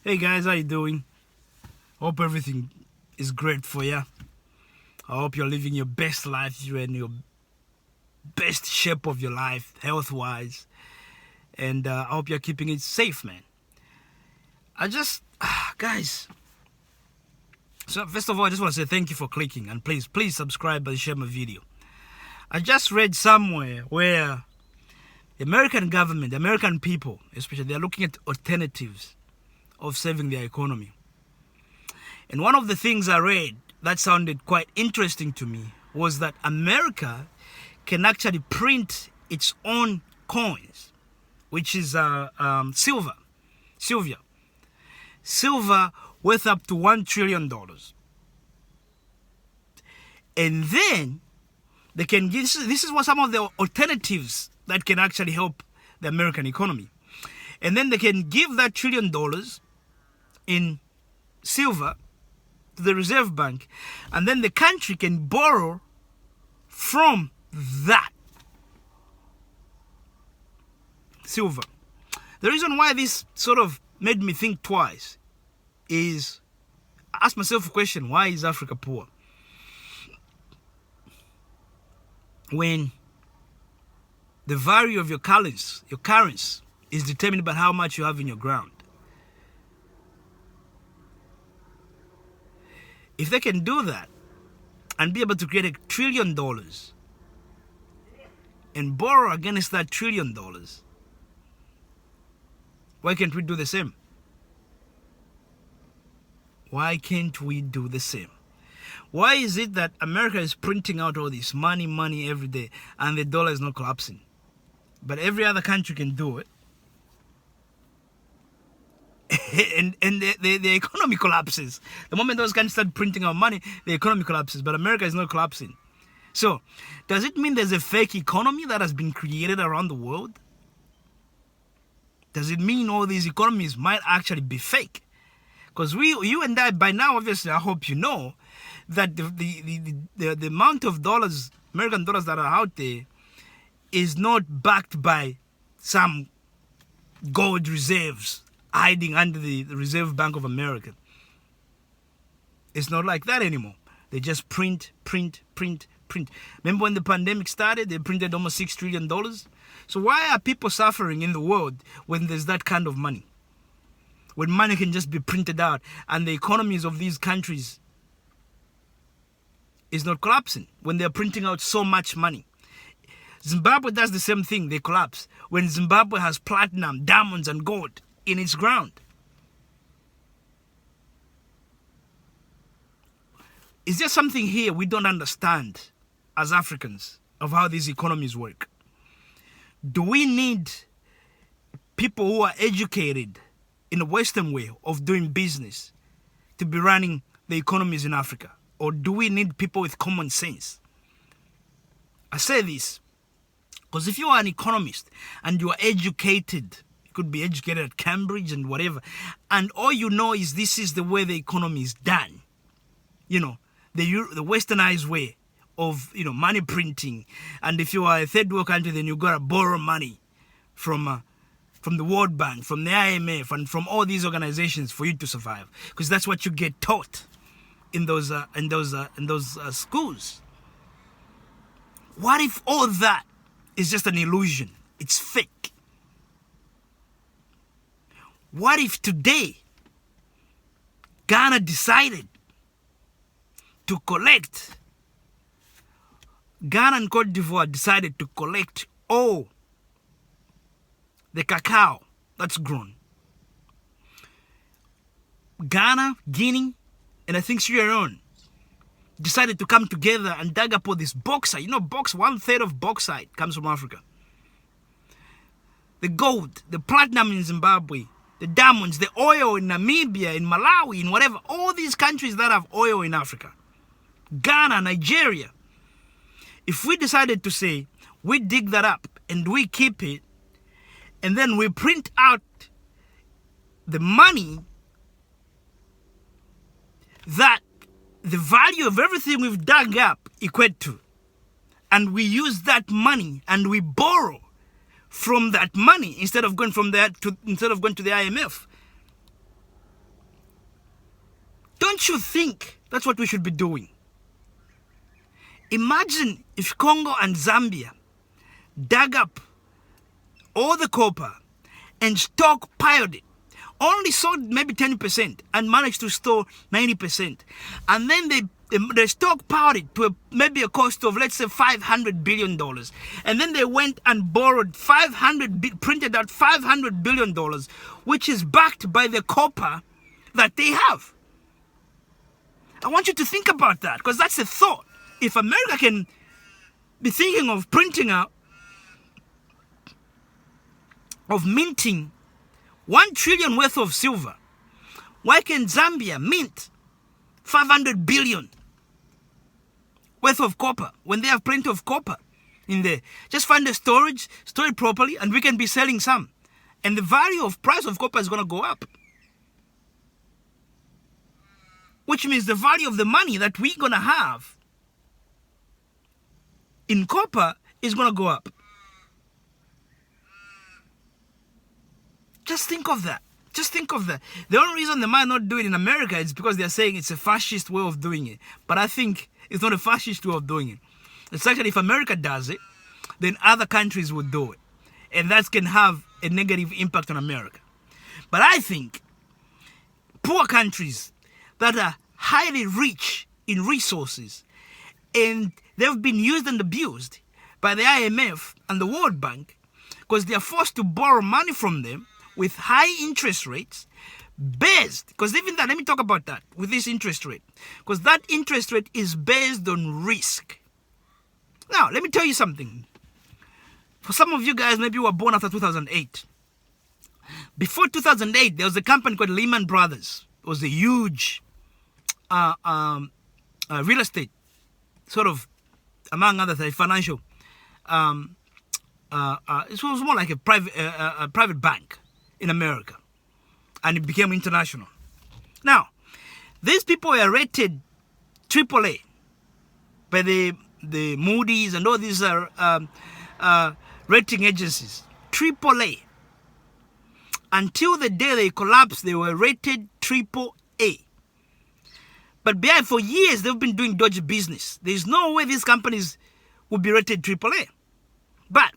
Hey guys, how you doing? Hope everything is great for you. I hope you're living your best life. You're in your best shape of your life, health-wise, and I hope you're keeping it safe, man. Guys. So first of all, I just want to say thank you for clicking, and please subscribe and share my video. I just read somewhere where the American government, the American people, especially, they're looking at alternatives of saving their economy. And one of the things I read that sounded quite interesting to me was that America can actually print its own coins, which is silver worth up to $1 trillion. And then they can give, this is what some of the alternatives that can actually help the American economy. And then they can give that $1 trillion in silver to the Reserve Bank, and then the country can borrow from that silver. The reason why this sort of made me think twice is I asked myself a question: why is Africa poor? When the value of your currency is determined by how much you have in your ground. If they can do that and be able to create $1 trillion and borrow against that $1 trillion, why can't we do the same? Why can't we do the same? Why is it that America is printing out all this money every day and the dollar is not collapsing? But every other country can do it. and the economy collapses. The moment those countries start printing out money, the economy collapses. But America is not collapsing. So, does it mean there's a fake economy that has been created around the world? Does it mean all these economies might actually be fake? Because you and I, by now, obviously, I hope you know that the amount of dollars, American dollars that are out there, is not backed by some gold reserves hiding under the Reserve Bank of America. It's not like that anymore. They just print. Remember when the pandemic started, they printed almost $6 trillion? So why are people suffering in the world when there's that kind of money? When money can just be printed out and the economies of these countries is not collapsing when they're printing out so much money. Zimbabwe does the same thing, they collapse. When Zimbabwe has platinum, diamonds and gold in its ground. Is there something here we don't understand as Africans of how these economies work? Do we need people who are educated in a Western way of doing business to be running the economies in Africa? Or do we need people with common sense? I say this because if you are an economist and you are educated, could be educated at Cambridge and whatever, and all you know is this is the way the economy is done, you know, the westernized way of, you know, money printing. And if you are a third world country, then you gotta borrow money from the World Bank, from the IMF, and from all these organizations for you to survive, because that's what you get taught in those schools. What if all that is just an illusion? It's fake. What if today Ghana decided to collect, Ghana and Cote d'Ivoire decided to collect all the cacao that's grown? Ghana, Guinea, and I think Sierra Leone decided to come together and dug up all this bauxite. You know, 1/3 of bauxite comes from Africa. The gold, the platinum in Zimbabwe, the diamonds, the oil in Namibia, in Malawi, in whatever, all these countries that have oil in Africa, Ghana, Nigeria. If we decided to say, we dig that up and we keep it, and then we print out the money that the value of everything we've dug up equate to, and we use that money and we borrow from that money instead of going to the IMF. Don't you think that's what we should be doing? Imagine if Congo and Zambia dug up all the copper and stockpiled it, only sold maybe 10% and managed to store 90%. And then they stockpiled it to maybe a cost of, let's say, $500 billion. And then they went and borrowed printed out $500 billion, which is backed by the copper that they have. I want you to think about that, because that's a thought. If America can be thinking of printing out, of minting 1 trillion worth of silver, why can Zambia mint 500 billion worth of copper when they have plenty of copper in there? Just find the storage, store it properly, and we can be selling some. And the price of copper is going to go up. Which means the value of the money that we're going to have in copper is going to go up. Just think of that. Just think of that. The only reason they might not do it in America is because they're saying it's a fascist way of doing it. But I think it's not a fascist way of doing it. It's actually, if America does it, then other countries would do it. And that can have a negative impact on America. But I think poor countries that are highly rich in resources, and they've been used and abused by the IMF and the World Bank, because they are forced to borrow money from them with high interest rates based, because even that, let me talk about that with this interest rate, because that interest rate is based on risk. Now, let me tell you something. For some of you guys, maybe you were born after 2008. Before 2008, there was a company called Lehman Brothers. It was a huge real estate, sort of, among other things, financial. It was more like a private bank in America, and it became international. Now, these people were rated AAA by the Moody's and all these rating agencies. AAA. Until the day they collapsed, they were rated AAA. But for years, they've been doing dodgy business. There's no way these companies would be rated AAA. But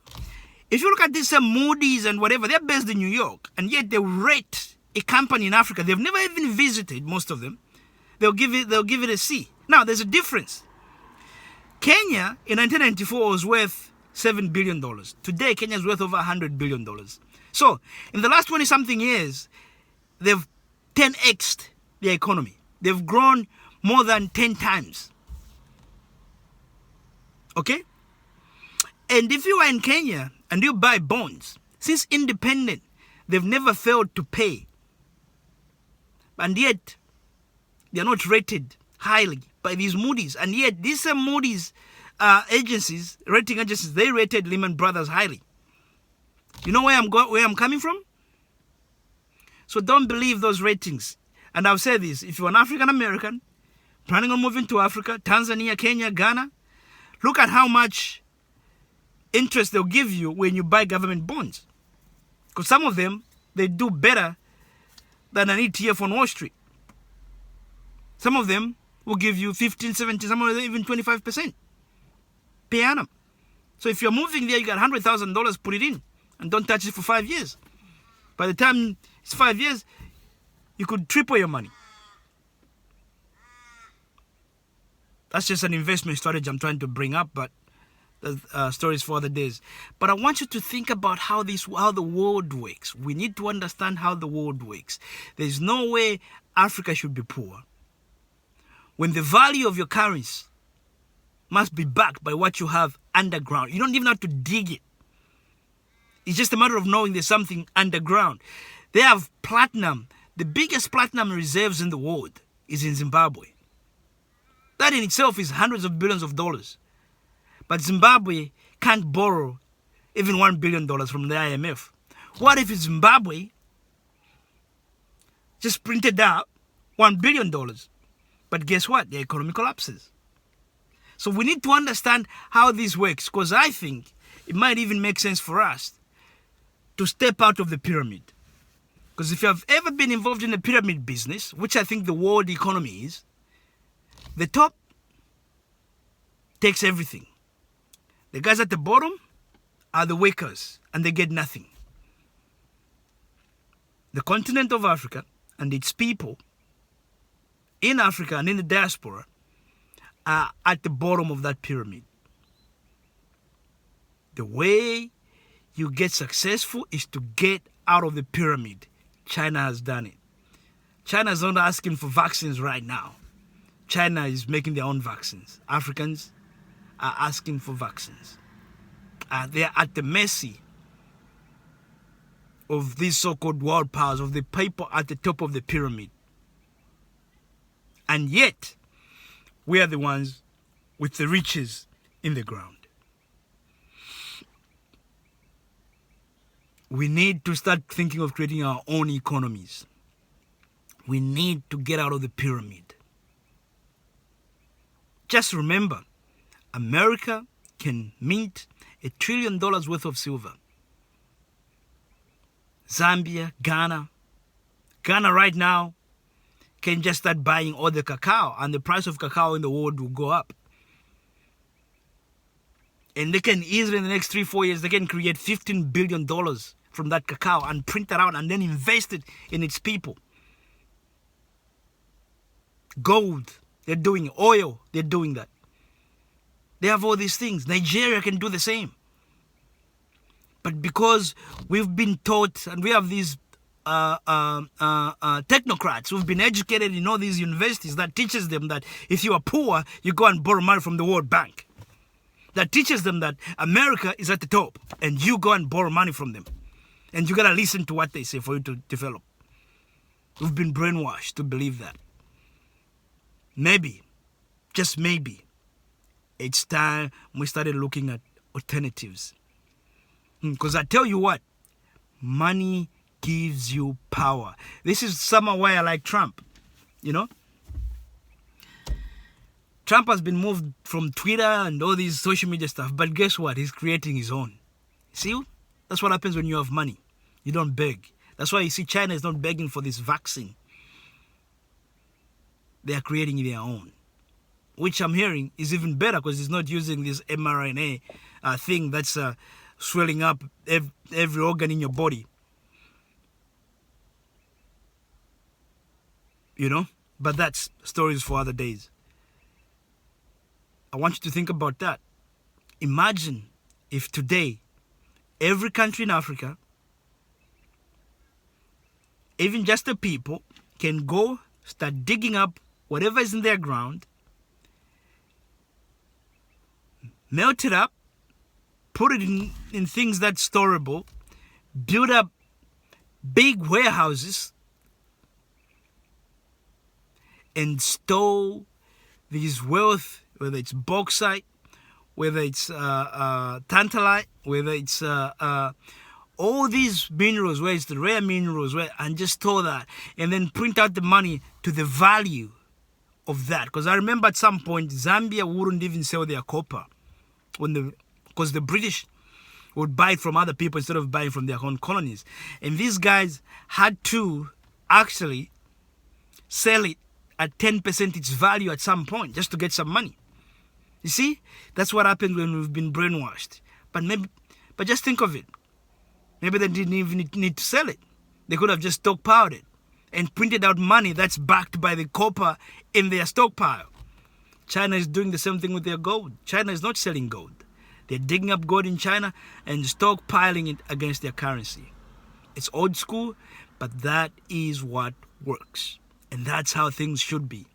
if you look at these Moody's and whatever, they're based in New York, and yet they rate a company in Africa they've never even visited, most of them. They'll give it a C. Now, there's a difference. Kenya in 1994 was worth $7 billion. Today, Kenya is worth over $100 billion. So, in the last 20-something years, they've 10x'd their economy. They've grown more than 10 times. Okay? And if you are in Kenya and you buy bonds, since independent, they've never failed to pay. And yet, they are not rated highly by these Moody's. And yet, these Moody's rating agencies, they rated Lehman Brothers highly. You know where I'm coming from? So don't believe those ratings. And I'll say this, if you're an African American, planning on moving to Africa, Tanzania, Kenya, Ghana, look at how much interest they'll give you when you buy government bonds. Because some of them, they do better than an ETF on Wall Street. Some of them will give you 15, 17, some of them even 25% per annum. So if you're moving there, you got $100,000, put it in and don't touch it for 5 years. By the time it's 5 years, you could triple your money. That's just an investment strategy I'm trying to bring up, but the stories for other days. But I want you to think about how the world works. We need to understand how the world works. There's no way Africa should be poor when the value of your currency must be backed by what you have underground. You don't even have to dig it. It's just a matter of knowing there's something underground. They have platinum. The biggest platinum reserves in the world is in Zimbabwe. That in itself is hundreds of billions of dollars. But Zimbabwe can't borrow even $1 billion from the IMF. What if Zimbabwe just printed out $1 billion? But guess what? The economy collapses. So we need to understand how this works, because I think it might even make sense for us to step out of the pyramid. Because if you have ever been involved in the pyramid business, which I think the world economy is, the top takes everything. The guys at the bottom are the workers, and they get nothing. The continent of Africa and its people in Africa and in the diaspora are at the bottom of that pyramid. The way you get successful is to get out of the pyramid. China has done it. China is not asking for vaccines right now. China is making their own vaccines. Africans are asking for vaccines. They are at the mercy of these so-called world powers, of the people at the top of the pyramid. And yet, we are the ones with the riches in the ground. We need to start thinking of creating our own economies. We need to get out of the pyramid. Just remember, America can mint $1 trillion worth of silver. Zambia, Ghana right now can just start buying all the cacao, and the price of cacao in the world will go up. And they can easily, in the next 3-4 years, they can create $15 billion from that cacao and print it out and then invest it in its people. Gold, they're doing it. Oil, they're doing that. They have all these things. Nigeria can do the same. But because we've been taught, and we have these technocrats who've been educated in all these universities that teaches them that if you are poor, you go and borrow money from the World Bank. That teaches them that America is at the top and you go and borrow money from them. And you gotta listen to what they say for you to develop. We've been brainwashed to believe that. Maybe, just maybe, it's time we started looking at alternatives. Because I tell you what, money gives you power. This is somehow why I like Trump, you know? Trump has been moved from Twitter and all these social media stuff, but guess what? He's creating his own. See? That's what happens when you have money. You don't beg. That's why you see China is not begging for this vaccine. They are creating their own, which I'm hearing is even better because it's not using this mRNA thing that's swelling up every organ in your body. You know? But that's stories for other days. I want you to think about that. Imagine if today, every country in Africa, even just the people, can go start digging up whatever is in their ground, melt it up, put it in things that's storable, build up big warehouses, and store these wealth, whether it's bauxite, whether it's tantalite, whether it's all these minerals, where it's the rare minerals, and just store that, and then print out the money to the value of that. Because I remember at some point, Zambia wouldn't even sell their copper because the British would buy it from other people instead of buying from their own colonies. And these guys had to actually sell it at 10% its value at some point just to get some money. You see, that's what happens when we've been brainwashed. But just think of it. Maybe they didn't even need to sell it. They could have just stockpiled it and printed out money that's backed by the copper in their stockpile. China is doing the same thing with their gold. China is not selling gold. They're digging up gold in China and stockpiling it against their currency. It's old school, but that is what works. And that's how things should be.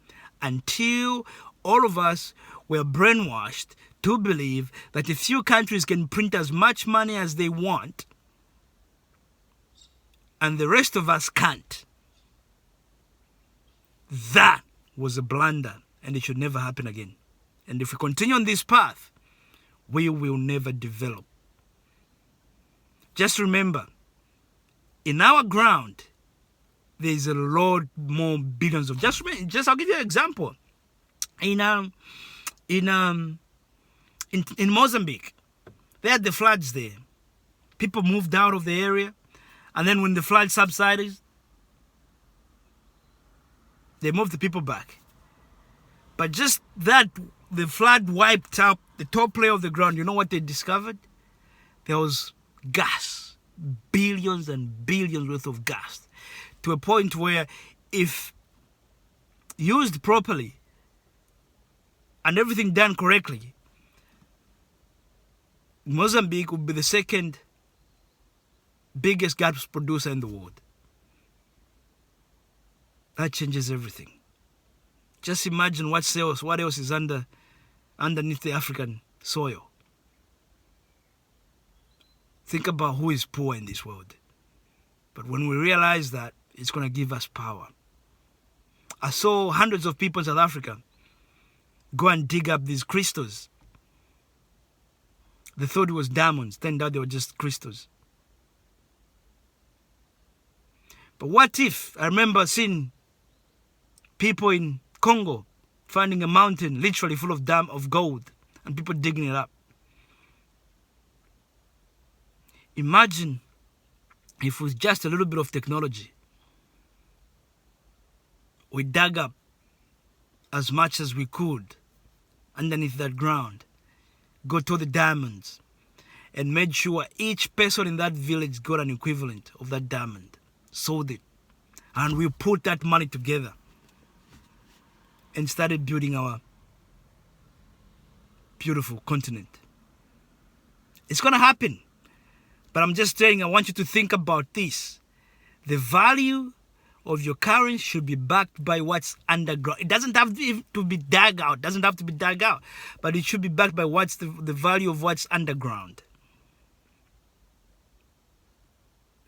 Until all of us were brainwashed to believe that a few countries can print as much money as they want and the rest of us can't. That was a blunder, and it should never happen again. And if we continue on this path, we will never develop. Just remember, in our ground, there's a lot more billions of. Just I'll give you an example. In Mozambique, they had the floods there. People moved out of the area, and then when the flood subsided, They moved the people back. But just that, the flood wiped out the top layer of the ground. You know what they discovered? There was gas, billions and billions worth of gas, to a point where if used properly and everything done correctly, Mozambique would be the second biggest gas producer in the world. That changes everything. Just imagine what else is underneath the African soil. Think about who is poor in this world. But when we realize that, it's going to give us power. I saw hundreds of people in South Africa go and dig up these crystals. They thought it was diamonds. Turned out they were just crystals. But what if, I remember seeing people in Congo finding a mountain literally full of gold and people digging it up. Imagine if with just a little bit of technology, we dug up as much as we could underneath that ground, got to the diamonds, and made sure each person in that village got an equivalent of that diamond, sold it, and we put that money together and started building our beautiful continent. It's going to happen. But I'm just saying, I want you to think about this. The value of your currency should be backed by what's underground. It doesn't have to be dug out. But it should be backed by what's the value of what's underground.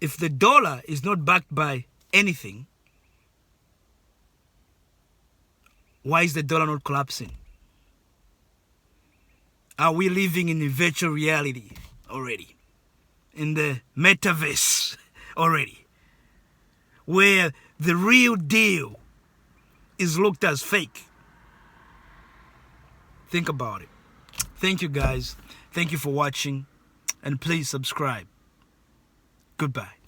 If the dollar is not backed by anything, why is the dollar not collapsing? Are we living in a virtual reality already? In the metaverse already? Where the real deal is looked as fake? Think about it. Thank you guys. Thank you for watching. And please subscribe. Goodbye.